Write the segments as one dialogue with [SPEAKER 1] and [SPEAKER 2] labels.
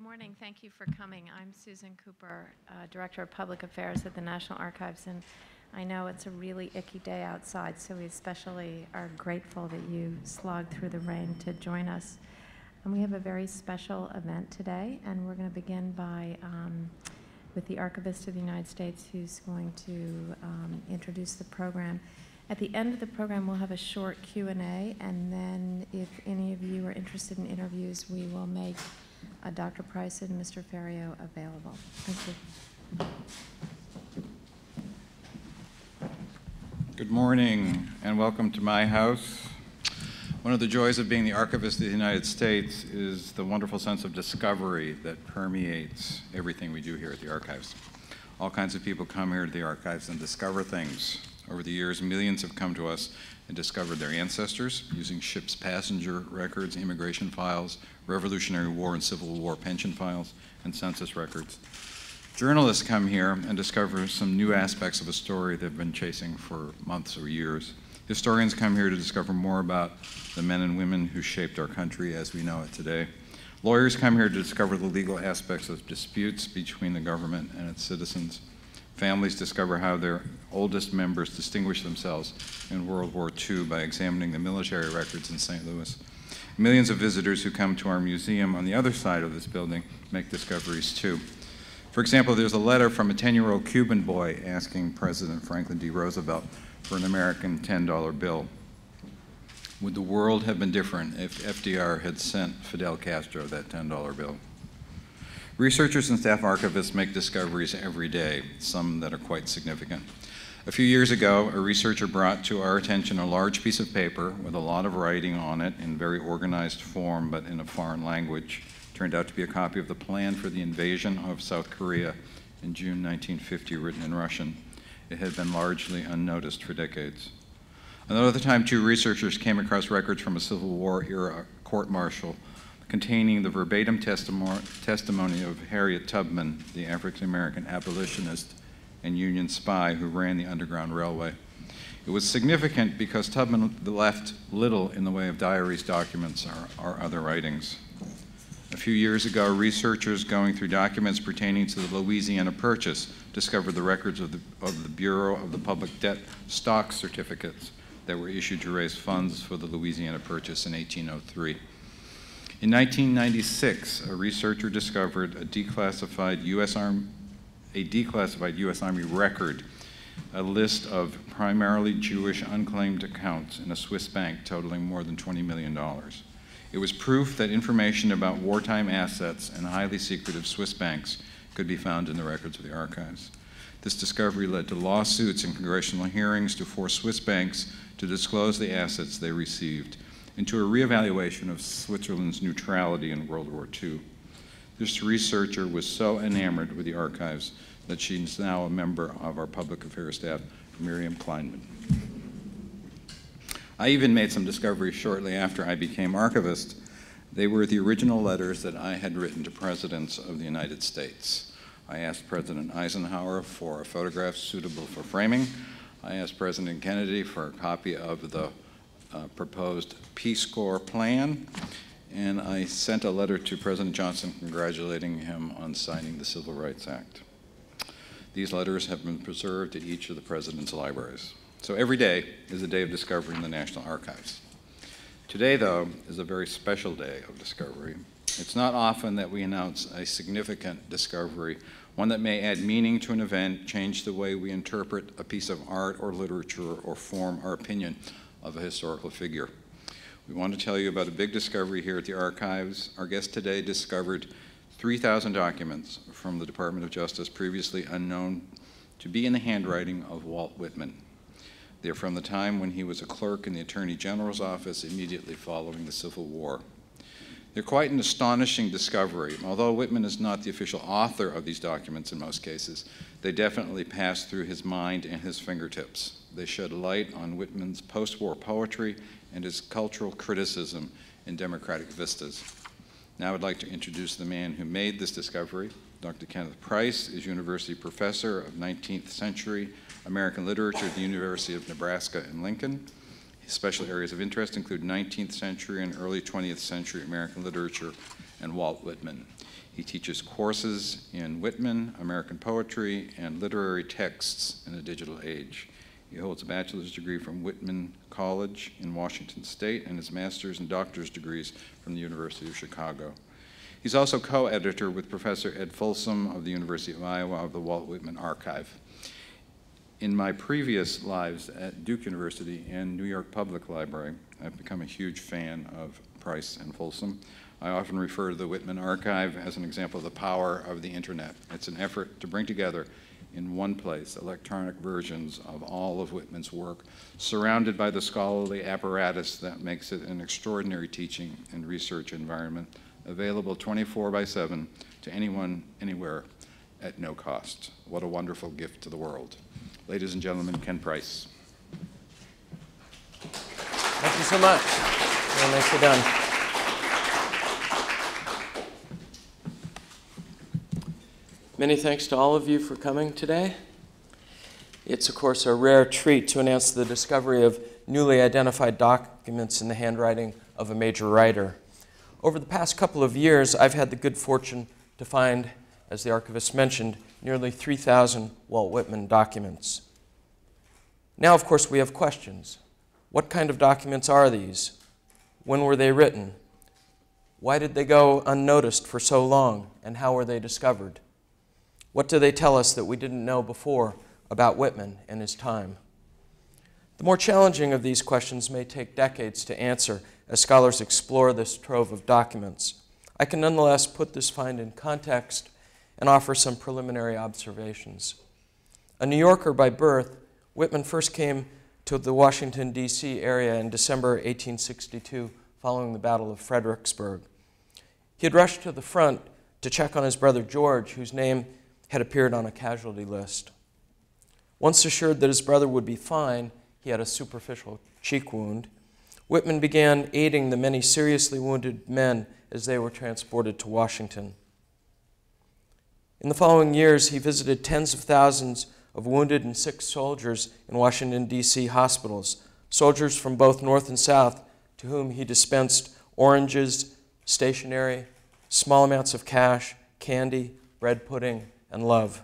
[SPEAKER 1] morning. Thank you for coming. I'm Susan Cooper, Director of Public Affairs at the National Archives, and I know it's a really icky day outside, so we especially are grateful that you slogged through the rain to join us. And we have a very special event today, and we're going to begin with the Archivist of the United States, who's going to introduce the program. At the end of the program, we'll have a short Q&A, and then if any of you are interested in interviews, we will make Dr. Price and Mr. Ferriero available. Thank you.
[SPEAKER 2] Good morning, and welcome to my house. One of the joys of being the Archivist of the United States is the wonderful sense of discovery that permeates everything we do here at the Archives. All kinds of people come here to the Archives and discover things. Over the years, millions have come to us and discovered their ancestors using ships' passenger records, immigration files, Revolutionary War and Civil War pension files, and census records. Journalists come here and discover some new aspects of a story they've been chasing for months or years. Historians come here to discover more about the men and women who shaped our country as we know it today. Lawyers come here to discover the legal aspects of disputes between the government and its citizens. Families discover how their oldest members distinguished themselves in World War II by examining the military records in St. Louis. Millions of visitors who come to our museum on the other side of this building make discoveries too. For example, there's a letter from a 10-year-old Cuban boy asking President Franklin D. Roosevelt for an American $10 bill. Would the world have been different if FDR had sent Fidel Castro that $10 bill? Researchers and staff archivists make discoveries every day, some that are quite significant. A few years ago, a researcher brought to our attention a large piece of paper with a lot of writing on it in very organized form, but in a foreign language. It turned out to be a copy of the plan for the invasion of South Korea in June 1950, written in Russian. It had been largely unnoticed for decades. Another time, two researchers came across records from a Civil War-era court-martial containing the verbatim testimony of Harriet Tubman, the African-American abolitionist and Union spy who ran the Underground Railway. It was significant because Tubman left little in the way of diaries, documents, or other writings. A few years ago, researchers going through documents pertaining to the Louisiana Purchase discovered the records of the Bureau of the Public Debt stock certificates that were issued to raise funds for the Louisiana Purchase in 1803. In 1996, a researcher discovered a declassified U.S. Army record, a list of primarily Jewish unclaimed accounts in a Swiss bank totaling more than $20 million. It was proof that information about wartime assets and highly secretive Swiss banks could be found in the records of the archives. This discovery led to lawsuits and congressional hearings to force Swiss banks to disclose the assets they received, and to a reevaluation of Switzerland's neutrality in World War II. This researcher was so enamored with the archives that she's now a member of our public affairs staff, Miriam Kleinman. I even made some discoveries shortly after I became archivist. They were the original letters that I had written to presidents of the United States. I asked President Eisenhower for a photograph suitable for framing. I asked President Kennedy for a copy of the proposed Peace Corps plan, and I sent a letter to President Johnson congratulating him on signing the Civil Rights Act. These letters have been preserved at each of the President's libraries. So every day is a day of discovery in the National Archives. Today, though, is a very special day of discovery. It's not often that we announce a significant discovery, one that may add meaning to an event, change the way we interpret a piece of art or literature, or form our opinion of a historical figure. We want to tell you about a big discovery here at the Archives. Our guest today discovered 3,000 documents from the Department of Justice previously unknown to be in the handwriting of Walt Whitman. They're from the time when he was a clerk in the Attorney General's office immediately following the Civil War. They're quite an astonishing discovery. Although Whitman is not the official author of these documents in most cases, they definitely passed through his mind and his fingertips. They shed light on Whitman's post-war poetry and his cultural criticism in democratic vistas. Now I'd like to introduce the man who made this discovery. Dr. Kenneth Price is University Professor of 19th Century American Literature at the University of Nebraska-Lincoln. His special areas of interest include 19th century and early 20th century American literature and Walt Whitman. He teaches courses in Whitman, American poetry, and literary texts in a digital age. He holds a bachelor's degree from Whitman College in Washington State and his master's and doctor's degrees from the University of Chicago. He's also co-editor with Professor Ed Folsom of the University of Iowa of the Walt Whitman Archive. In my previous lives at Duke University and New York Public Library, I've become a huge fan of Price and Folsom. I often refer to the Whitman Archive as an example of the power of the internet. It's an effort to bring together in one place electronic versions of all of Whitman's work, surrounded by the scholarly apparatus that makes it an extraordinary teaching and research environment, available 24/7 to anyone, anywhere, at no cost. What a wonderful gift to the world. Ladies and gentlemen, Ken Price.
[SPEAKER 3] Thank you so much. Very nicely done. Many thanks to all of you for coming today. It's, of course, a rare treat to announce the discovery of newly identified documents in the handwriting of a major writer. Over the past couple of years, I've had the good fortune to find, as the archivist mentioned, nearly 3,000 Walt Whitman documents. Now, of course, we have questions. What kind of documents are these? When were they written? Why did they go unnoticed for so long, and how were they discovered? What do they tell us that we didn't know before about Whitman and his time? The more challenging of these questions may take decades to answer as scholars explore this trove of documents. I can nonetheless put this find in context and offer some preliminary observations. A New Yorker by birth, Whitman first came to the Washington, D.C. area in December 1862 following the Battle of Fredericksburg. He had rushed to the front to check on his brother George, whose name had appeared on a casualty list. Once assured that his brother would be fine, he had a superficial cheek wound, Whitman began aiding the many seriously wounded men as they were transported to Washington. In the following years, he visited tens of thousands of wounded and sick soldiers in Washington, D.C. hospitals, soldiers from both North and South, to whom he dispensed oranges, stationery, small amounts of cash, candy, bread pudding, and love.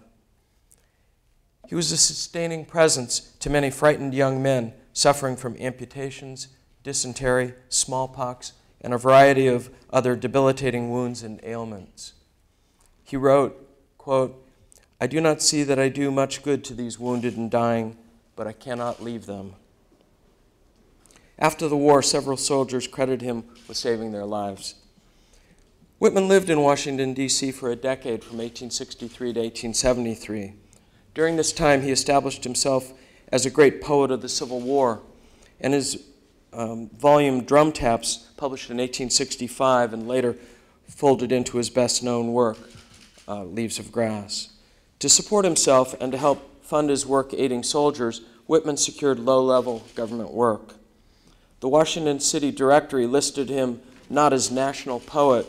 [SPEAKER 3] He was a sustaining presence to many frightened young men suffering from amputations, dysentery, smallpox, and a variety of other debilitating wounds and ailments. He wrote, quote, "I do not see that I do much good to these wounded and dying, but I cannot leave them." After the war, several soldiers credited him with saving their lives. Whitman lived in Washington, D.C. for a decade from 1863 to 1873. During this time, he established himself as a great poet of the Civil War, and his volume Drum Taps, published in 1865 and later folded into his best-known work, Leaves of Grass. To support himself and to help fund his work aiding soldiers, Whitman secured low-level government work. The Washington City Directory listed him not as national poet,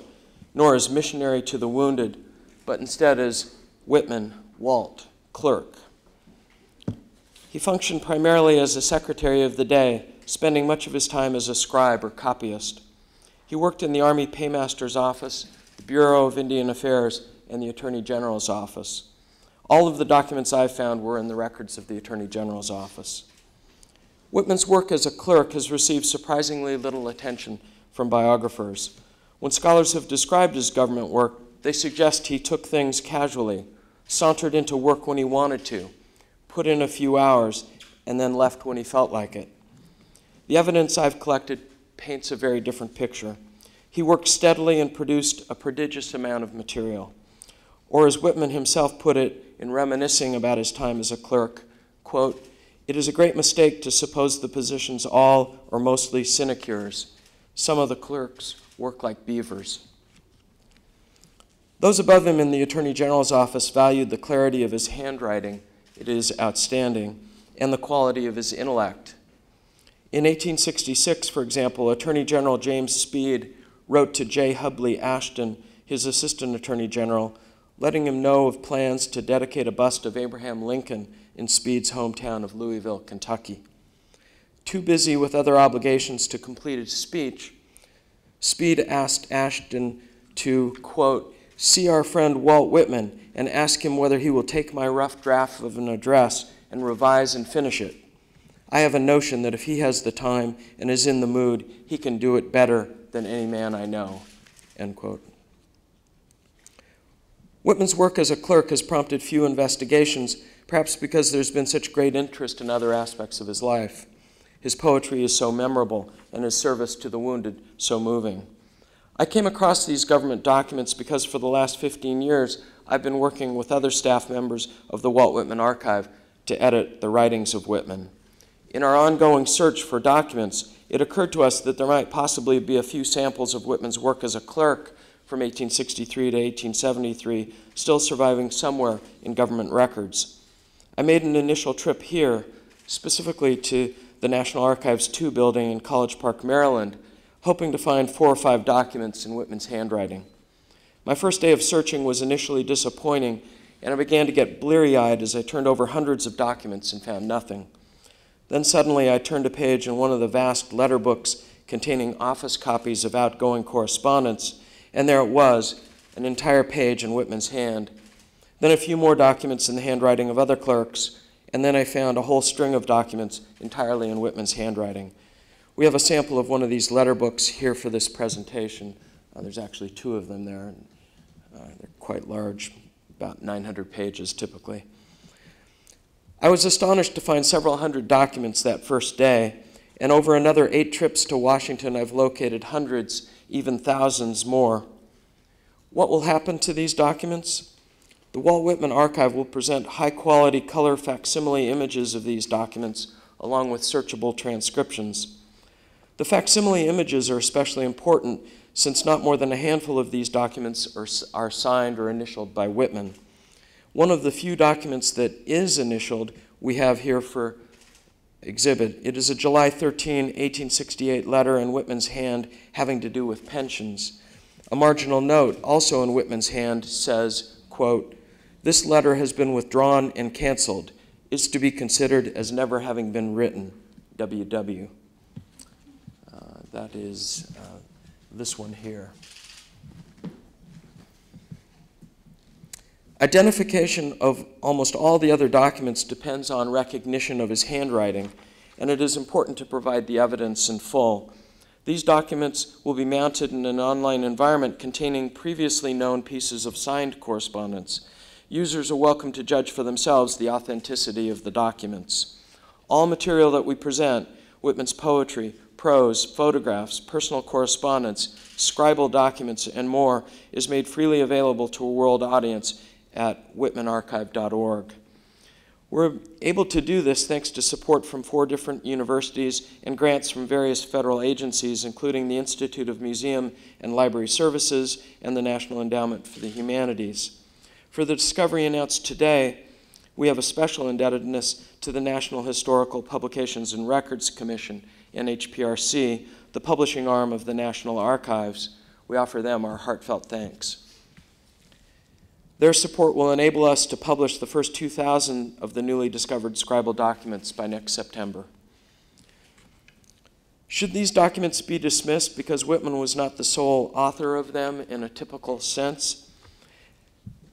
[SPEAKER 3] nor as missionary to the wounded, but instead as Whitman, Walt, clerk. He functioned primarily as a secretary of the day, spending much of his time as a scribe or copyist. He worked in the Army Paymaster's Office, the Bureau of Indian Affairs, and the Attorney General's Office. All of the documents I found were in the records of the Attorney General's Office. Whitman's work as a clerk has received surprisingly little attention from biographers. When scholars have described his government work, they suggest he took things casually, sauntered into work when he wanted to, put in a few hours, and then left when he felt like it. The evidence I've collected paints a very different picture. He worked steadily and produced a prodigious amount of material. Or as Whitman himself put it in reminiscing about his time as a clerk, quote, "It is a great mistake to suppose the positions all or mostly sinecures. Some of the clerks work like beavers." Those above him in the Attorney General's office valued the clarity of his handwriting, it is outstanding, and the quality of his intellect. In 1866, for example, Attorney General James Speed wrote to J. Hubley Ashton, his Assistant Attorney General, letting him know of plans to dedicate a bust of Abraham Lincoln in Speed's hometown of Louisville, Kentucky. Too busy with other obligations to complete his speech, Speed asked Ashton to, quote, see our friend Walt Whitman and ask him whether he will take my rough draft of an address and revise and finish it. I have a notion that if he has the time and is in the mood, he can do it better than any man I know, end quote. Whitman's work as a clerk has prompted few investigations, perhaps because there's been such great interest in other aspects of his life. His poetry is so memorable and his service to the wounded so moving. I came across these government documents because for the last 15 years, I've been working with other staff members of the Walt Whitman Archive to edit the writings of Whitman. In our ongoing search for documents, it occurred to us that there might possibly be a few samples of Whitman's work as a clerk from 1863 to 1873 still surviving somewhere in government records. I made an initial trip here, specifically to the National Archives 2 building in College Park, Maryland, hoping to find 4 or 5 documents in Whitman's handwriting. My first day of searching was initially disappointing, and I began to get bleary-eyed as I turned over hundreds of documents and found nothing. Then suddenly I turned a page in one of the vast letter books containing office copies of outgoing correspondence, and there it was, an entire page in Whitman's hand. Then a few more documents in the handwriting of other clerks, and then I found a whole string of documents entirely in Whitman's handwriting. We have a sample of one of these letter books here for this presentation. There's actually 2 of them there. And, they're quite large, about 900 pages typically. I was astonished to find several hundred documents that first day, and over another 8 trips to Washington, I've located hundreds, even thousands more. What will happen to these documents? The Walt Whitman Archive will present high-quality color facsimile images of these documents, along with searchable transcriptions. The facsimile images are especially important since not more than a handful of these documents are signed or initialed by Whitman. One of the few documents that is initialed we have here for exhibit. It is a July 13, 1868 letter in Whitman's hand having to do with pensions. A marginal note, also in Whitman's hand, says, quote, this letter has been withdrawn and canceled. It's to be considered as never having been written. W.W. That is this one here. Identification of almost all the other documents depends on recognition of his handwriting, and it is important to provide the evidence in full. These documents will be mounted in an online environment containing previously known pieces of signed correspondence. Users are welcome to judge for themselves the authenticity of the documents. All material that we present, Whitman's poetry, prose, photographs, personal correspondence, scribal documents, and more, is made freely available to a world audience at whitmanarchive.org. We're able to do this thanks to support from 4 different universities and grants from various federal agencies, including the Institute of Museum and Library Services and the National Endowment for the Humanities. For the discovery announced today, we have a special indebtedness to the National Historical Publications and Records Commission, NHPRC, the publishing arm of the National Archives. We offer them our heartfelt thanks. Their support will enable us to publish the first 2,000 of the newly discovered scribal documents by next September. Should these documents be dismissed because Whitman was not the sole author of them in a typical sense?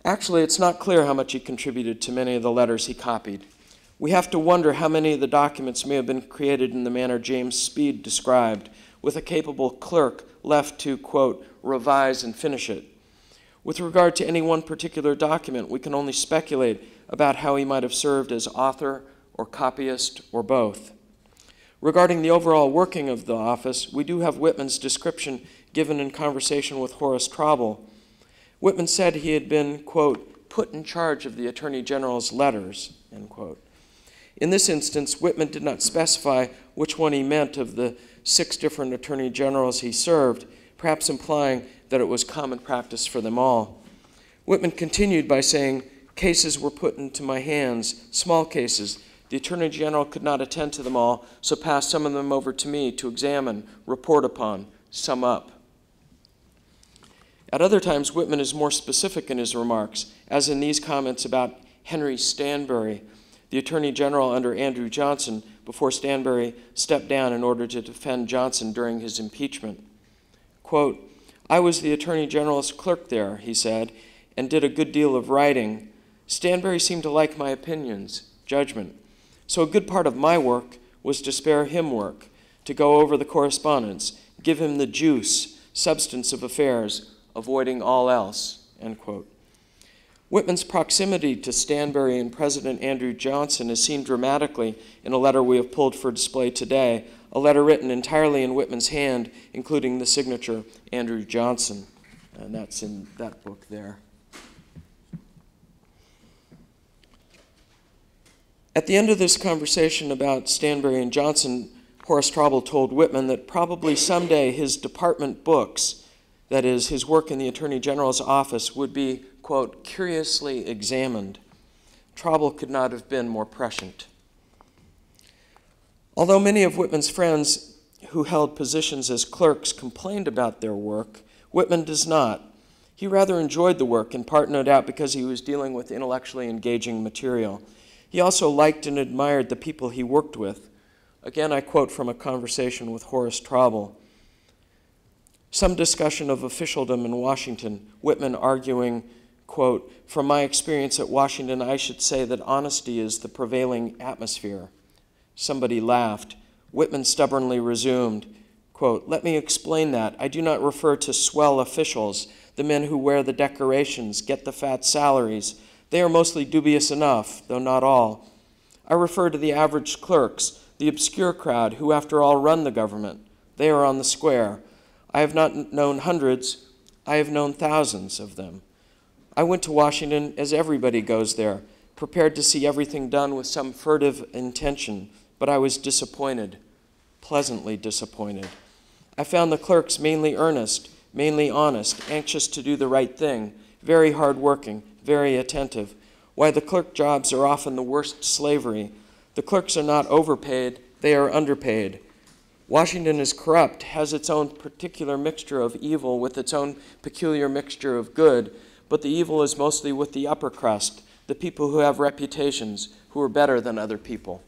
[SPEAKER 3] Actually, it's not clear how much he contributed to many of the letters he copied. We have to wonder how many of the documents may have been created in the manner James Speed described, with a capable clerk left to, quote, revise and finish it. With regard to any one particular document, we can only speculate about how he might have served as author or copyist or both. Regarding the overall working of the office, we do have Whitman's description given in conversation with Horace Trauble. Whitman said he had been, quote, put in charge of the Attorney General's letters, end quote. In this instance, Whitman did not specify which one he meant of the 6 different Attorney Generals he served, perhaps implying that it was common practice for them all. Whitman continued by saying, cases were put into my hands, small cases. The Attorney General could not attend to them all, so passed some of them over to me to examine, report upon, sum up. At other times, Whitman is more specific in his remarks, as in these comments about Henry Stanbury, the Attorney General under Andrew Johnson, before Stanbury stepped down in order to defend Johnson during his impeachment. Quote, I was the Attorney General's clerk there, he said, and did a good deal of writing. Stanbury seemed to like my opinions, judgment. So a good part of my work was to spare him work, to go over the correspondence, give him the juice, substance of affairs, avoiding all else, end quote. Whitman's proximity to Stanbury and President Andrew Johnson is seen dramatically in a letter we have pulled for display today, a letter written entirely in Whitman's hand, including the signature Andrew Johnson, and that's in that book there. At the end of this conversation about Stanbury and Johnson, Horace Traubel told Whitman that probably someday his department books, that is, his work in the Attorney General's office, would be, quote, curiously examined. Traubel could not have been more prescient. Although many of Whitman's friends who held positions as clerks complained about their work, Whitman does not. He rather enjoyed the work, in part no doubt because he was dealing with intellectually engaging material. He also liked and admired the people he worked with. Again, I quote from a conversation with Horace Traubel. Some discussion of officialdom in Washington, Whitman arguing, quote, from my experience at Washington, I should say that honesty is the prevailing atmosphere. Somebody laughed. Whitman stubbornly resumed, quote, let me explain that. I do not refer to swell officials, the men who wear the decorations, get the fat salaries. They are mostly dubious enough, though not all. I refer to the average clerks, the obscure crowd who, after all, run the government. They are on the square. I have not known hundreds, I have known thousands of them. I went to Washington as everybody goes there, prepared to see everything done with some furtive intention, but I was disappointed, pleasantly disappointed. I found the clerks mainly earnest, mainly honest, anxious to do the right thing, very hardworking, very attentive. Why the clerk jobs are often the worst slavery. The clerks are not overpaid, they are underpaid. Washington is corrupt, has its own particular mixture of evil with its own peculiar mixture of good, but the evil is mostly with the upper crust, the people who have reputations, who are better than other people.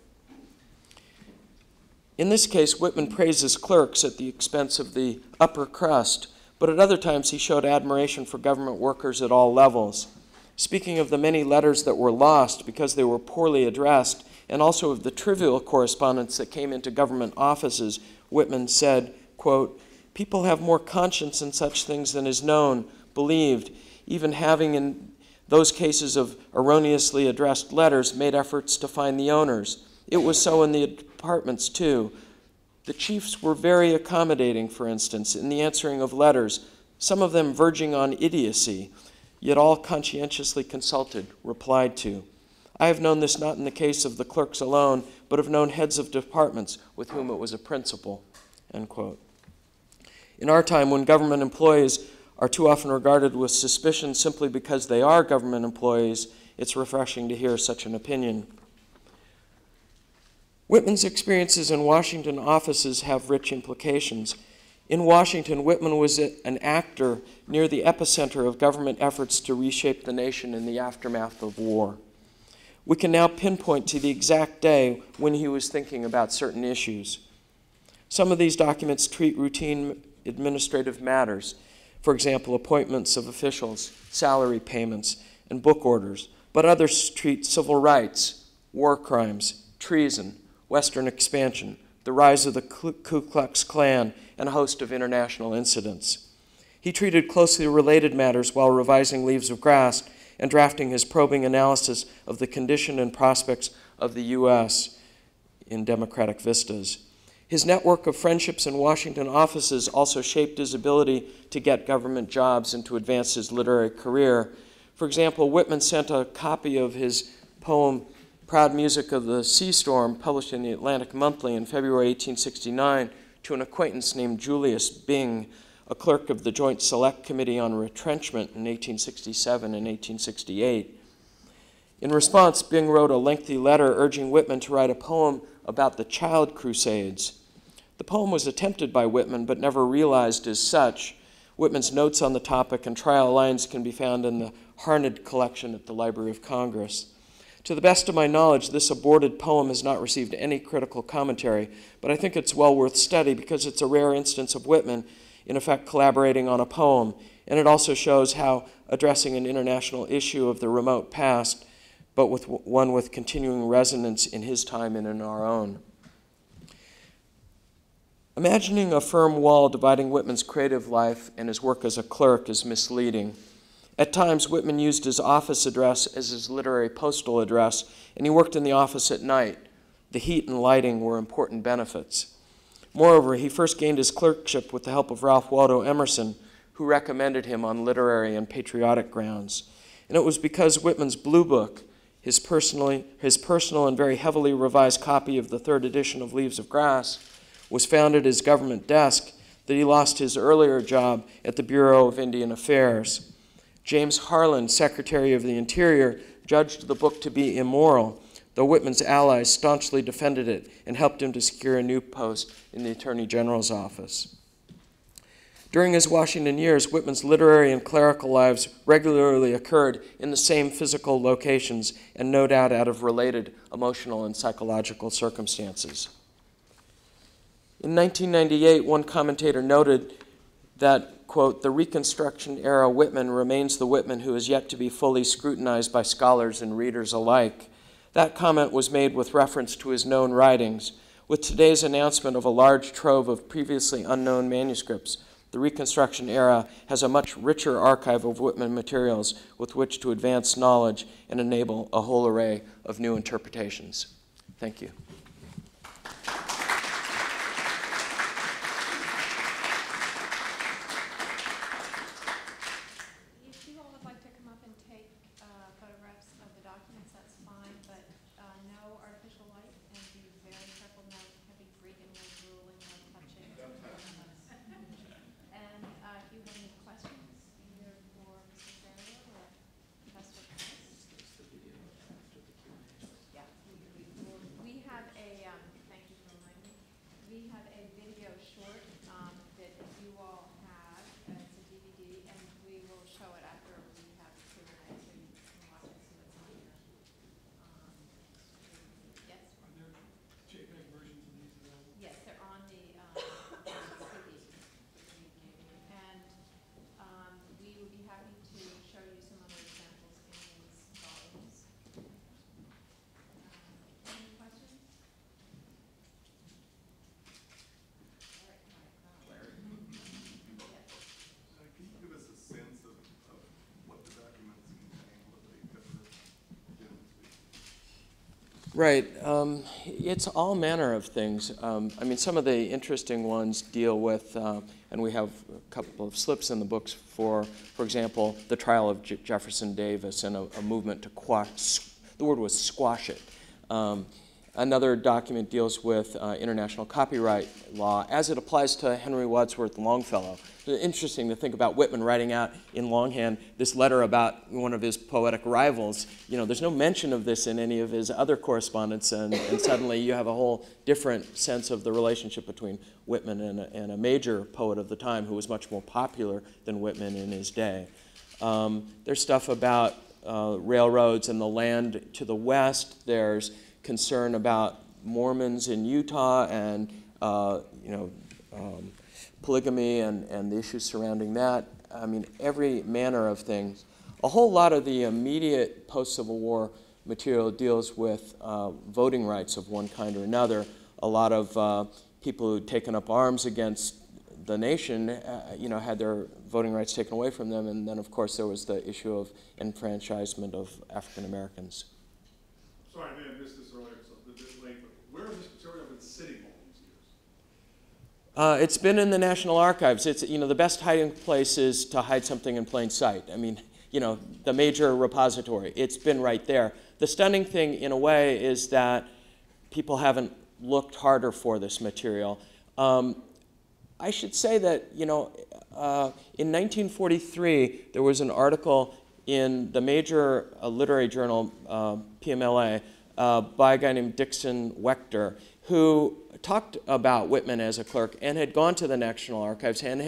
[SPEAKER 3] In this case, Whitman praises clerks at the expense of the upper crust, but at other times he showed admiration for government workers at all levels. Speaking of the many letters that were lost because they were poorly addressed, and also of the trivial correspondence that came into government offices, Whitman said, quote, people have more conscience in such things than is known, believed, even having in those cases of erroneously addressed letters made efforts to find the owners. It was so in the departments too. The chiefs were very accommodating, for instance, in the answering of letters, some of them verging on idiocy, yet all conscientiously consulted, replied to. I have known this not in the case of the clerks alone, but have known heads of departments with whom it was a principle, end quote. In our time, when government employees are too often regarded with suspicion simply because they are government employees, it's refreshing to hear such an opinion. Whitman's experiences in Washington offices have rich implications. In Washington, Whitman was an actor near the epicenter of government efforts to reshape the nation in the aftermath of war. We can now pinpoint to the exact day when he was thinking about certain issues. Some of these documents treat routine administrative matters, for example, appointments of officials, salary payments, and book orders, but others treat civil rights, war crimes, treason, Western expansion, the rise of the Ku Klux Klan, and a host of international incidents. He treated closely related matters while revising Leaves of Grass and drafting his probing analysis of the condition and prospects of the U.S. in democratic vistas. His network of friendships in Washington offices also shaped his ability to get government jobs and to advance his literary career. For example, Whitman sent a copy of his poem, Proud Music of the Sea Storm, published in the Atlantic Monthly in February 1869, to an acquaintance named Julius Bing, a clerk of the Joint Select Committee on Retrenchment in 1867 and 1868. In response, Bing wrote a lengthy letter urging Whitman to write a poem about the child crusades. The poem was attempted by Whitman but never realized as such. Whitman's notes on the topic and trial lines can be found in the Harned collection at the Library of Congress. To the best of my knowledge, this aborted poem has not received any critical commentary, but I think it's well worth study because it's a rare instance of Whitman in effect collaborating on a poem. And it also shows how addressing an international issue of the remote past, but with one with continuing resonance in his time and in our own. Imagining a firm wall dividing Whitman's creative life and his work as a clerk is misleading. At times, Whitman used his office address as his literary postal address, and he worked in the office at night. The heat and lighting were important benefits. Moreover, he first gained his clerkship with the help of Ralph Waldo Emerson, who recommended him on literary and patriotic grounds. And it was because Whitman's Blue Book, his personal and very heavily revised copy of the third edition of Leaves of Grass, was found at his government desk that he lost his earlier job at the Bureau of Indian Affairs. James Harlan, Secretary of the Interior, judged the book to be immoral, though Whitman's allies staunchly defended it and helped him to secure a new post in the Attorney General's office. During his Washington years, Whitman's literary and clerical lives regularly occurred in the same physical locations and no doubt out of related emotional and psychological circumstances. In 1998, one commentator noted that, quote, "the Reconstruction era Whitman remains the Whitman who is yet to be fully scrutinized by scholars and readers alike." That comment was made with reference to his known writings. With today's announcement of a large trove of previously unknown manuscripts, the Reconstruction era has a much richer archive of Whitman materials with which to advance knowledge and enable a whole array of new interpretations. Thank you.
[SPEAKER 1] If you all would like to come up and take photographs of the documents, that's fine, but no artificial light, and be very careful, no heavy breathing, no drooling, no touching. And if you have any questions, either for Mr. Ferrier or Professor Price. Yeah, we have a, thank you for reminding me, we have a video short that you all have, it's a DVD, and we will show it after we have the Q&A, so you can watch it, see what's on here. Yes?
[SPEAKER 4] Are there JPEG versions of these available?
[SPEAKER 1] Yes, they're on the CD. And we would be happy to show you some other examples in these volumes. Any questions? Yes.
[SPEAKER 5] Can you give us a sense of what the documents contain, what they cover, generally speaking?
[SPEAKER 3] Right. It's all manner of things. I mean, some of the interesting ones deal with, and we have a couple of slips in the books for example, the trial of Jefferson Davis and a movement to quash, the word was squash it. Another document deals with international copyright law as it applies to Henry Wadsworth Longfellow. It's interesting to think about Whitman writing out in longhand this letter about one of his poetic rivals. You know, there's no mention of this in any of his other correspondence, and suddenly you have a whole different sense of the relationship between Whitman and a major poet of the time who was much more popular than Whitman in his day. There's stuff about railroads and the land to the west. There's concern about Mormons in Utah and polygamy and the issues surrounding that. I mean, every manner of things. A whole lot of the immediate post-Civil War material deals with voting rights of one kind or another. A lot of people who'd taken up arms against the nation, had their voting rights taken away from them, and then, of course, there was the issue of enfranchisement of African Americans.
[SPEAKER 5] Sorry, I may have missed this earlier, so it's a bit late, but where has this material been sitting all these years?
[SPEAKER 3] It's been in the National Archives. It's, the best hiding place is to hide something in plain sight. I mean, the major repository. It's been right there. The stunning thing, in a way, is that people haven't looked harder for this material. I should say that, in 1943, there was an article in the major literary journal, PMLA, by a guy named Dixon Wechter, who talked about Whitman as a clerk and had gone to the National Archives and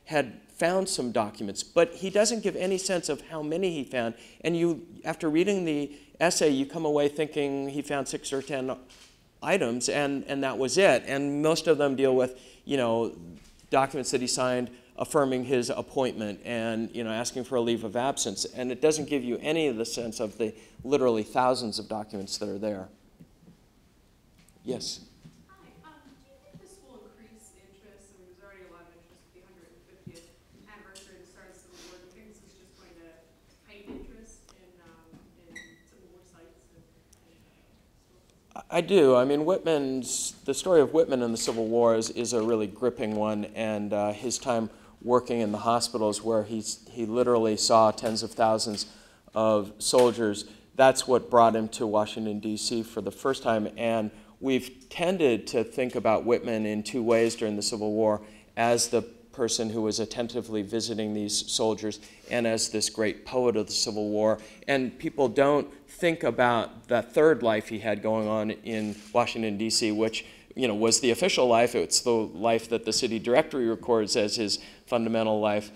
[SPEAKER 3] had found some documents, but he doesn't give any sense of how many he found. And after reading the essay, you come away thinking he found 6 or 10 items, and that was it. And most of them deal with, documents that he signed affirming his appointment and asking for a leave of absence. And it doesn't give you any of the sense of the literally thousands of documents that are there. Yes?
[SPEAKER 6] Hi. Do you think this will increase interest? I mean, there's already a lot of interest with the 150th anniversary of the start of the Civil War. Do you think this is just going to heighten interest in Civil War sites?
[SPEAKER 3] I do. I mean, the story of Whitman and the Civil War is a really gripping one, and his time working in the hospitals where he literally saw tens of thousands of soldiers, that's what brought him to Washington, D.C. for the first time. And we've tended to think about Whitman in two ways during the Civil War: as the person who was attentively visiting these soldiers and as this great poet of the Civil War. And people don't think about that third life he had going on in Washington, D.C., which was the official life. It's the life that the city directory records as his fundamental life.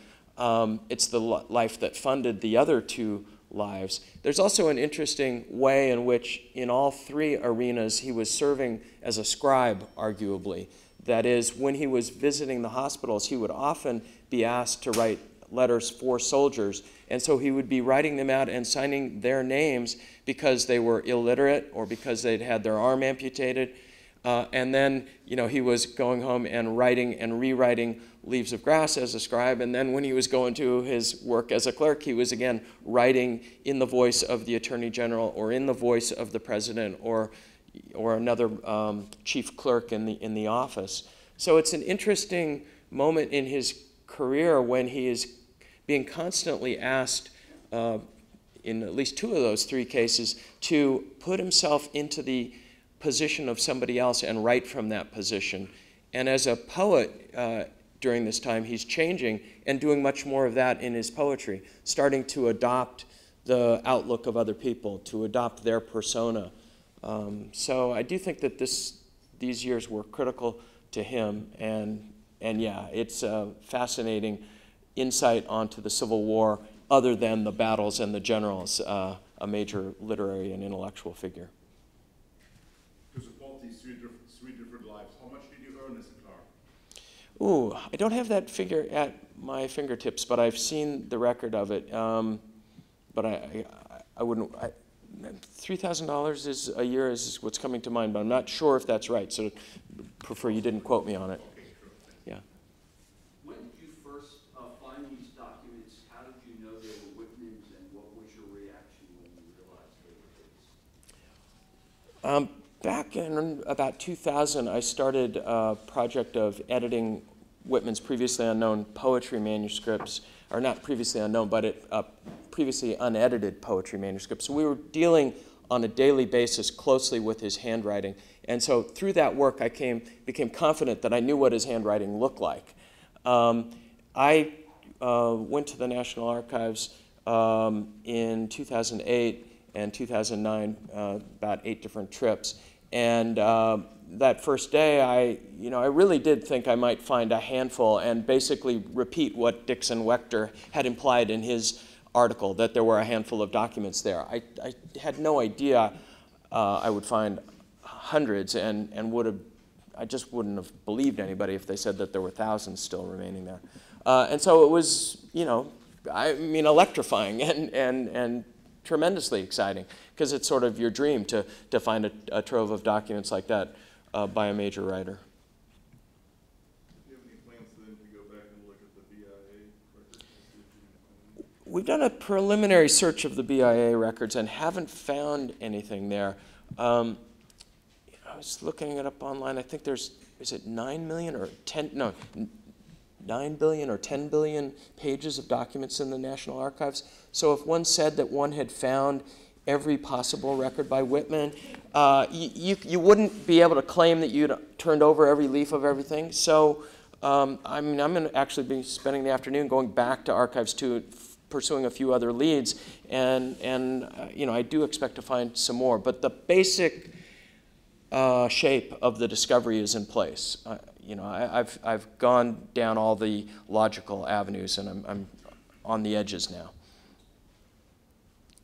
[SPEAKER 3] It's the life that funded the other two lives. There's also an interesting way in which in all three arenas he was serving as a scribe, arguably. That is, when he was visiting the hospitals, he would often be asked to write letters for soldiers, and so he would be writing them out and signing their names because they were illiterate or because they'd had their arm amputated. And then, he was going home and writing and rewriting Leaves of Grass as a scribe. And then when he was going to his work as a clerk, he was again writing in the voice of the Attorney General or in the voice of the President or another chief clerk in the office. So it's an interesting moment in his career when he is being constantly asked, in at least two of those three cases, to put himself into the position of somebody else and write from that position. And as a poet during this time, he's changing and doing much more of that in his poetry, starting to adopt the outlook of other people, to adopt their persona. So I do think that these years were critical to him, and yeah, it's a fascinating insight onto the Civil War, other than the battles and the generals, a major literary and intellectual figure.
[SPEAKER 5] To support these three different lives, how much did you earn as a clerk?
[SPEAKER 3] Ooh, I don't have that figure at my fingertips, but I've seen the record of it. But I wouldn't. $3,000 is a year is what's coming to mind, but I'm not sure if that's right. So, prefer you didn't quote me on it.
[SPEAKER 5] Okay, sure.
[SPEAKER 3] Yeah.
[SPEAKER 7] When did you first find these documents? How did you know they were Whitman's, and what was your reaction when you realized they were his?
[SPEAKER 3] Back in about 2000, I started a project of editing Whitman's previously unknown poetry manuscripts, or not previously unknown, but previously unedited poetry manuscripts. So we were dealing on a daily basis closely with his handwriting. And so through that work, I became confident that I knew what his handwriting looked like. I went to the National Archives in 2008 and 2009, about 8 different trips. And that first day, I really did think I might find a handful and basically repeat what Dixon Wechter had implied in his article, that there were a handful of documents there. I had no idea I would find hundreds, and I just wouldn't have believed anybody if they said that there were thousands still remaining there. And so it was, electrifying and tremendously exciting, because it's sort of your dream to find a trove of documents like that by a major writer.
[SPEAKER 5] Do you have any plans then to go back and look at the BIA records?
[SPEAKER 3] We've done a preliminary search of the BIA records and haven't found anything there. I was looking it up online. I think is it 9 million or 10, no, 9 billion or 10 billion pages of documents in the National Archives. So if one said that one had found every possible record by Whitman, you wouldn't be able to claim that you'd turned over every leaf of everything. So I'm going to actually be spending the afternoon going back to Archives 2, pursuing a few other leads, and I do expect to find some more. But the basic shape of the discovery is in place. I've gone down all the logical avenues, and I'm on the edges now.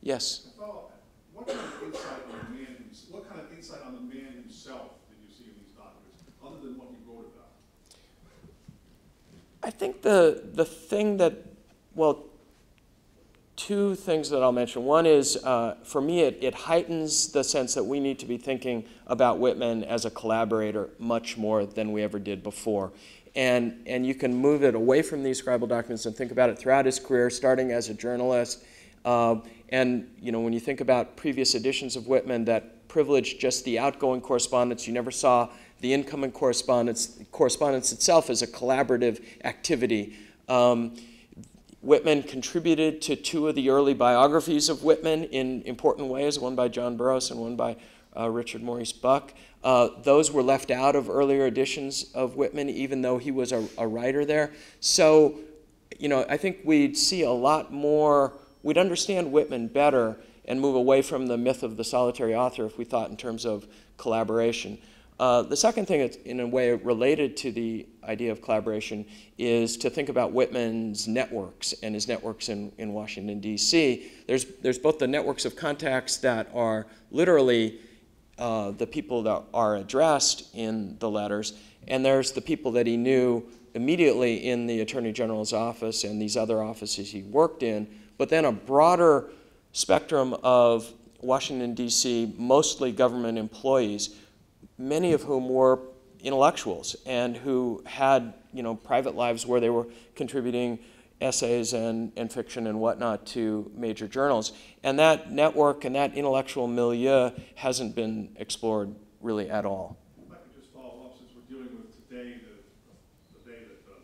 [SPEAKER 3] Yes.
[SPEAKER 4] What kind of insight on the man? What kind of insight on the man himself did you see in these documents, other than what you wrote
[SPEAKER 3] I think the thing that, well, two things that I'll mention. One is, for me, it heightens the sense that we need to be thinking about Whitman as a collaborator much more than we ever did before. And you can move it away from these scribal documents and think about it throughout his career, starting as a journalist. And when you think about previous editions of Whitman that privileged just the outgoing correspondence, you never saw the incoming correspondence. Correspondence itself is a collaborative activity. Whitman contributed to two of the early biographies of Whitman in important ways, one by John Burroughs and one by Richard Maurice Buck. Those were left out of earlier editions of Whitman, even though he was a writer there. So, I think we'd see a lot more, we'd understand Whitman better and move away from the myth of the solitary author if we thought in terms of collaboration. The second thing that's in a way related to the idea of collaboration is to think about Whitman's networks and his networks in Washington, D.C. There's both the networks of contacts that are literally the people that are addressed in the letters, and there's the people that he knew immediately in the Attorney General's office and these other offices he worked in, but then a broader spectrum of Washington, D.C., mostly government employees, many of whom were intellectuals and who had private lives where they were contributing essays and fiction and whatnot to major journals. And that network and that intellectual milieu hasn't been explored really at all.
[SPEAKER 4] If I could just follow up, since we're dealing with today, the day that they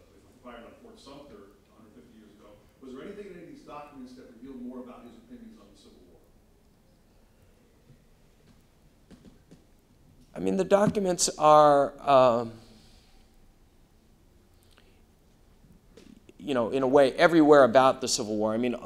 [SPEAKER 4] fired on Fort Sumter 150 years ago, was there anything in any of these documents that revealed more about his opinions on the Civil War?
[SPEAKER 3] I mean, the documents are, in a way, everywhere about the Civil War. I mean,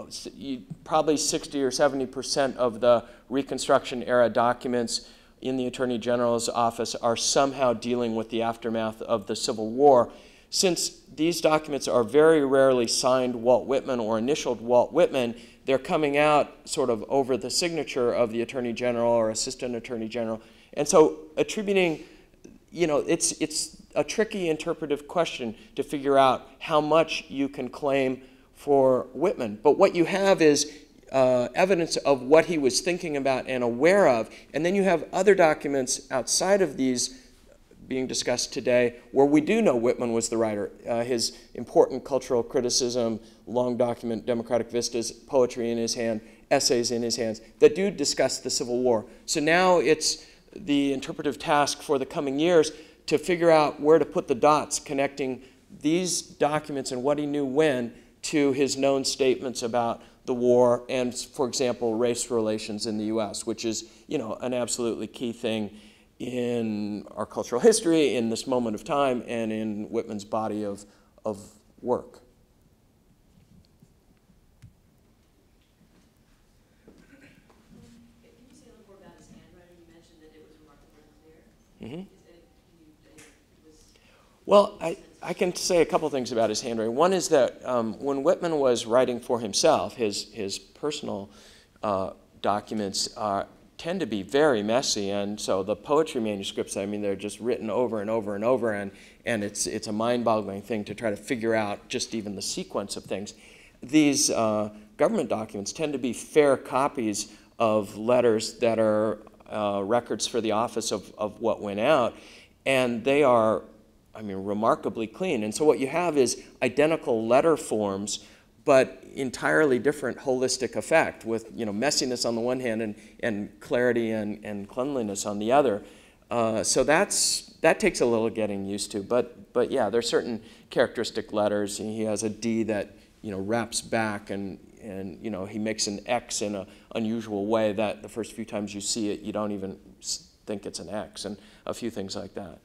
[SPEAKER 3] probably 60 or 70% of the Reconstruction era documents in the Attorney General's office are somehow dealing with the aftermath of the Civil War. Since these documents are very rarely signed Walt Whitman or initialed Walt Whitman, they're coming out sort of over the signature of the Attorney General or Assistant Attorney General. And so attributing, it's a tricky interpretive question to figure out how much you can claim for Whitman. But what you have is evidence of what he was thinking about and aware of, and then you have other documents outside of these being discussed today where we do know Whitman was the writer. His important cultural criticism, long document, Democratic Vistas, poetry in his hand, essays in his hands, that do discuss the Civil War. So now it's the interpretive task for the coming years to figure out where to put the dots connecting these documents and what he knew when to his known statements about the war and, for example, race relations in the U.S., which is, an absolutely key thing in our cultural history, in this moment of time, and in Whitman's body of work. Mm-hmm. Well, I can say a couple things about his handwriting. One is that when Whitman was writing for himself, his personal documents tend to be very messy, and so the poetry manuscripts, I mean, they're just written over and over and over, and it's a mind-boggling thing to try to figure out just even the sequence of things. These government documents tend to be fair copies of letters that are records for the office of what went out, and they are, remarkably clean. And so what you have is identical letter forms, but entirely different holistic effect with, messiness on the one hand and clarity and cleanliness on the other. So that takes a little getting used to. But yeah, there's certain characteristic letters. He has a D that, wraps back and he makes an X in an unusual way that the first few times you see it, you don't even think it's an X, and a few things like that.